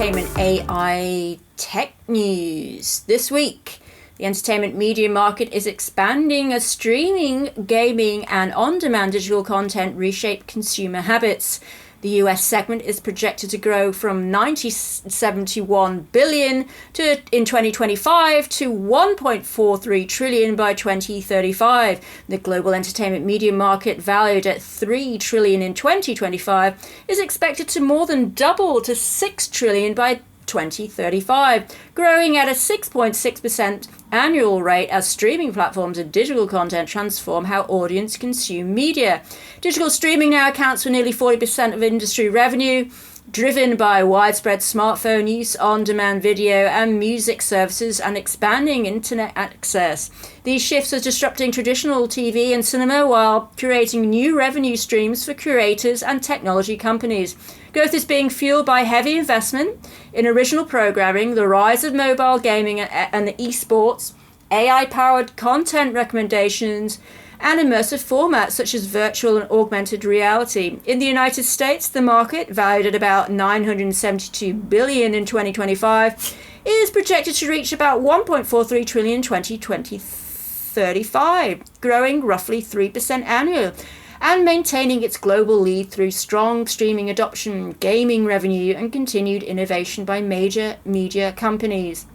entertainment AI tech news. This week, the entertainment media market is expanding as streaming, gaming, and on-demand digital content reshape consumer habits. The US segment is projected to grow from $71 billion in 2025 to $1.43 trillion by 2035. The global entertainment media market, valued at $3 trillion in 2025, is expected to more than double to $6 trillion by 2035, growing at a 6.6% annual rate as streaming platforms and digital content transform how audience consume media. Digital streaming now accounts for nearly 40% of industry revenue, driven by widespread smartphone use, on-demand video and music services, and expanding internet access. These shifts are disrupting traditional TV and cinema while creating new revenue streams for creators and technology companies. Growth is being fueled by heavy investment in original programming, the rise of mobile gaming and esports, AI-powered content recommendations, and immersive formats such as virtual and augmented reality. In the United States, the market, valued at about $972 billion in 2025, is projected to reach about $1.43 trillion in 2035, growing roughly 3% annually, and maintaining its global lead through strong streaming adoption, gaming revenue, and continued innovation by major media companies.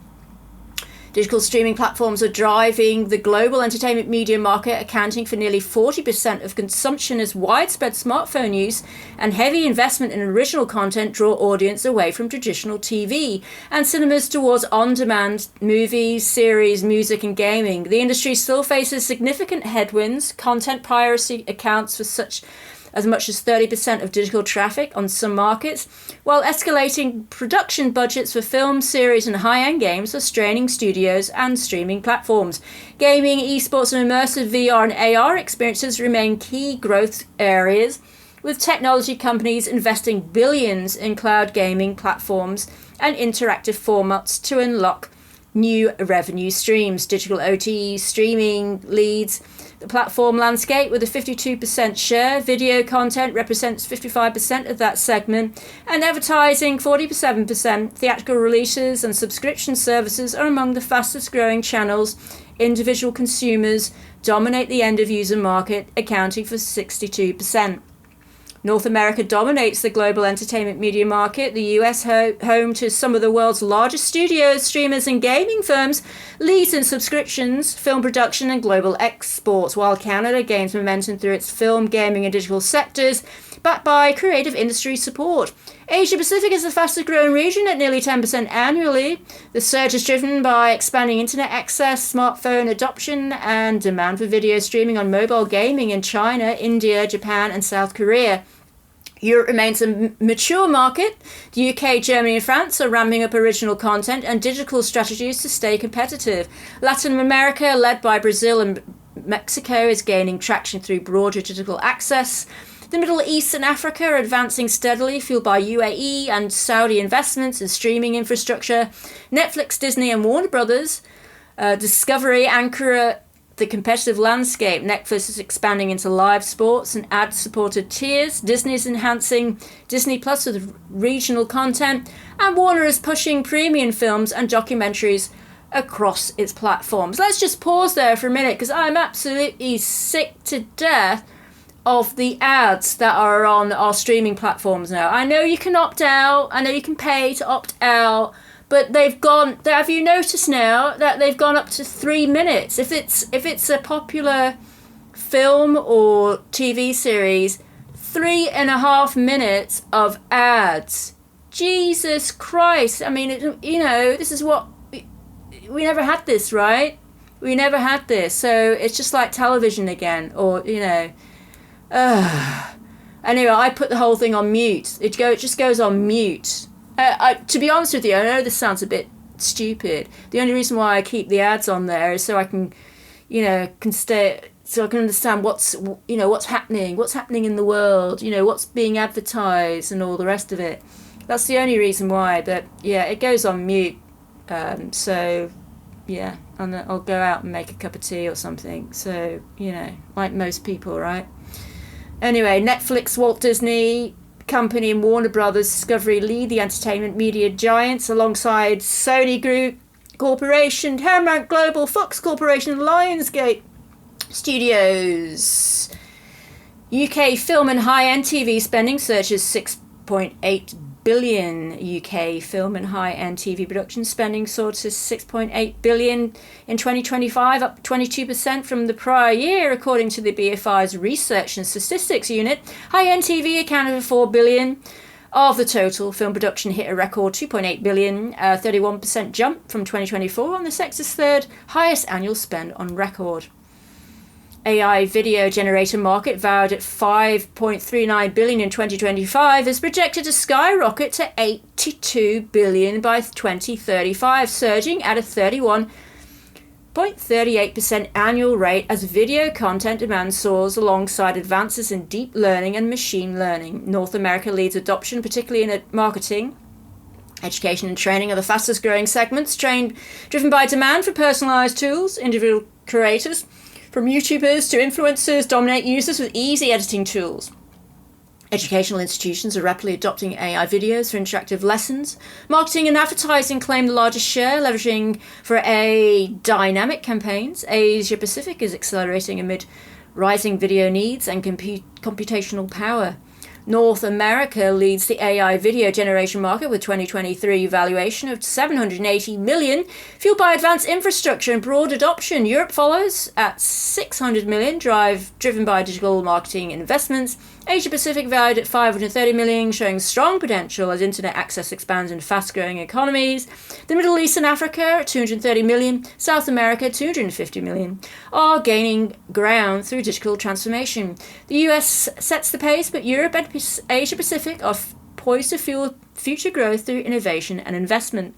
Digital streaming platforms are driving the global entertainment media market, accounting for nearly 40% of consumption as widespread smartphone use and heavy investment in original content draw audience away from traditional TV and cinemas towards on-demand movies, series, music, and gaming. The industry still faces significant headwinds. Content piracy accounts for as much as 30% of digital traffic on some markets, while escalating production budgets for film, series, and high-end games are straining studios and streaming platforms. Gaming, esports, and immersive VR and AR experiences remain key growth areas, with technology companies investing billions in cloud gaming platforms and interactive formats to unlock new revenue streams. Digital OTE streaming leads the platform landscape with a 52% share. Video content represents 55% of that segment, and advertising 47%. Theatrical releases and subscription services are among the fastest growing channels. Individual consumers dominate the end-of-user market, accounting for 62%. North America dominates the global entertainment media market. The US, home to some of the world's largest studios, streamers, and gaming firms, leads in subscriptions, film production, and global exports, while Canada gains momentum through its film, gaming, and digital sectors, backed by creative industry support. Asia Pacific is the fastest growing region at nearly 10% annually. The surge is driven by expanding internet access, smartphone adoption, and demand for video streaming on mobile gaming in China, India, Japan, and South Korea. Europe remains a mature market. The UK, Germany, and France are ramping up original content and digital strategies to stay competitive. Latin America, led by Brazil and Mexico, is gaining traction through broader digital access. The Middle East and Africa are advancing steadily, fueled by UAE and Saudi investments in streaming infrastructure. Netflix, Disney, and Warner Brothers Discovery anchor the competitive landscape. Netflix is expanding into live sports and ad-supported tiers. Disney is enhancing Disney Plus with regional content. And Warner is pushing premium films and documentaries across its platforms. Let's just pause there for a minute, because I'm absolutely sick to death of the ads that are on our streaming platforms now. I know you can opt out. I know you can pay to opt out. But have you noticed now that they've gone up to 3 minutes? If it's a popular film or TV series, 3.5 minutes of ads. Jesus Christ. I mean, this is what... We never had this, right? We never had this. So it's just like television again. Or, Anyway, I put the whole thing on mute. It just goes on mute. To be honest with you, I know this sounds a bit stupid. The only reason why I keep the ads on there is so I can, so I can understand what's happening in the world, what's being advertised and all the rest of it. That's the only reason why. But yeah, it goes on mute. So yeah, and I'll go out and make a cup of tea or something. So like most people, right? Anyway, Netflix, Walt Disney, company and Warner Brothers Discovery lead the entertainment media giants alongside Sony Group Corporation, Paramount Global, Fox Corporation, and Lionsgate Studios. UK film and high-end TV spending surges 6.8 billion. UK film and high-end TV production spending soared to 6.8 billion in 2025, up 22% from the prior year, according to the BFI's Research and Statistics Unit. High-end TV accounted for 4 billion of the total. Film production hit a record 2.8 billion, a 31% jump from 2024, on the sector's third highest annual spend on record. AI video generator market, valued at 5.39 billion in 2025, is projected to skyrocket to 82 billion by 2035, surging at a 31.38% annual rate as video content demand soars alongside advances in deep learning and machine learning. North America leads adoption, particularly in marketing. Education and training are the fastest growing segments, driven by demand for personalized tools. Individual creators, from YouTubers to influencers, dominate users with easy editing tools. Educational institutions are rapidly adopting AI videos for interactive lessons. Marketing and advertising claim the largest share, leveraging for dynamic campaigns. Asia Pacific is accelerating amid rising video needs and computational power. North America leads the AI video generation market with 2023 valuation of 780 million, fueled by advanced infrastructure and broad adoption. Europe follows at 600 million, driven by digital marketing investments. Asia Pacific valued at 530 million, showing strong potential as internet access expands in fast-growing economies. The Middle East and Africa at 230 million, South America 250 million, are gaining ground through digital transformation. The US sets the pace, but Europe and Asia Pacific are poised to fuel future growth through innovation and investment.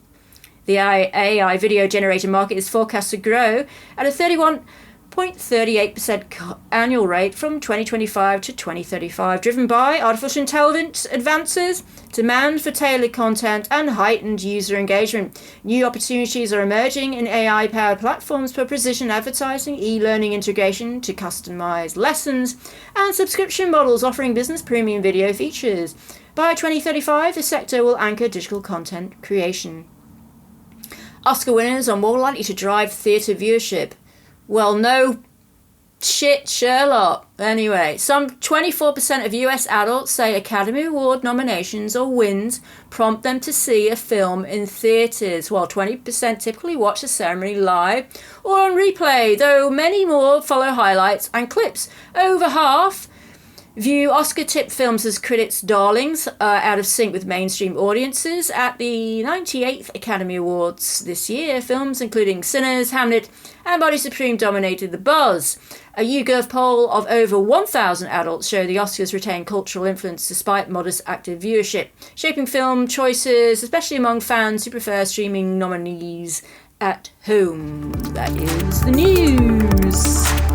The AI video generator market is forecast to grow at a 31.38% annual rate from 2025 to 2035, driven by artificial intelligence advances, demand for tailored content, and heightened user engagement. New opportunities are emerging in AI-powered platforms for precision advertising, e-learning integration to customize lessons, and subscription models offering business premium video features. By 2035, the sector will anchor digital content creation. Oscar winners are more likely to drive theatre viewership. Well, no shit, Sherlock. Anyway, some 24% of US adults say Academy Award nominations or wins prompt them to see a film in theatres, while 20% typically watch the ceremony live or on replay, though many more follow highlights and clips. Over half view Oscar-tipped films as critics' darlings, out of sync with mainstream audiences. At the 98th Academy Awards this year, films including Sinners, Hamlet, and Body Supreme dominated the buzz. A YouGov poll of over 1,000 adults showed the Oscars retain cultural influence despite modest active viewership, shaping film choices, especially among fans who prefer streaming nominees at home. That is the news.